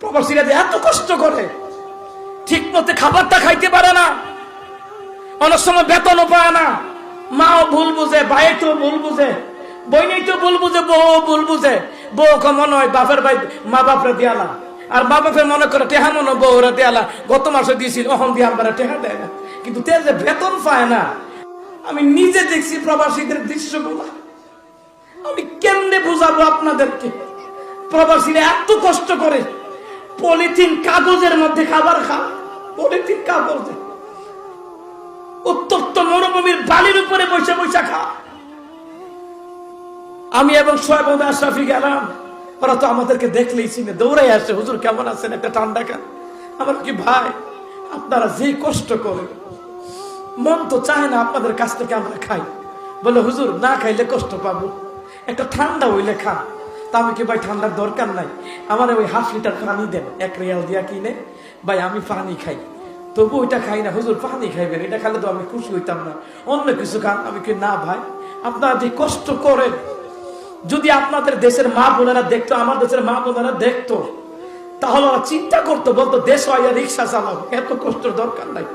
প্রবাসীরা যে এত কষ্ট করে, ঠিক মতো খাবারটা খাইতে পারে না, অনেক সময় বেতনও পায় না, মাও ভুল বুঝে, ভাই তো ভুল বুঝে, বইনেই তো ভুল বুঝে, বউ ভুল বুঝে, বউ মনে হয় বাপের ভাই মা বাপরে দিয়ালা, আর মা বাপের মনে করে টেহা মনে বউরা দেয়ালা, গত মাসে দিয়েছিল অহন দিয়ে আমরা টেহা দেয় না, কিন্তু তে যে বেতন পায় না। আমি নিজে দেখছি প্রবাসীদের দৃশ্যগুলো, আমি কেমনে বুঝাবো আপনাদেরকে? প্রবাসীরা এত কষ্ট করে পলিথিন কাগজের মধ্যে খাবার খায়, পলিথিন কাগজে উত্তপ্ত মরুভূমির বালির উপরে বসে বসে খায়। আমি এবং সোহেব আশরাফি গেলাম, ওরা তো আমাদেরকে দেখলেই চিনে, দৌড়াই আসে, হুজুর কেমন আছেন, একটা ঠান্ডা খান। আমার কি ভাই, আপনারা যে কষ্ট করেন, মন তো চায় না আপনাদের কাছ থেকে আমরা খাই। বলে হুজুর না খাইলে কষ্ট পাবো, একটা ঠান্ডা হইলে খান। তা আমি কি ভাই ঠান্ডার দরকার নাই, আমার ওই 1/2 লিটার পানি দেন, 1 রিয়াল দিয়া কিনে, ভাই আমি পানি খাই। তবু ওইটা খাই না, হুজুর পানি খাইবেন, এটা খাইলে তো আমি খুশি হইতাম না, অন্য কিছু খান। আমি কি না ভাই, আপনারা যে কষ্ট করেন, যদি আপনাদের দেশের মা বোনেরা দেখতো, আমার দেশের মা বোনেরা দেখতো, তাহলে ওরা চিন্তা করতো, বলতো দেশ হয় রিক্সা চালাও, এত কষ্টের দরকার নাই।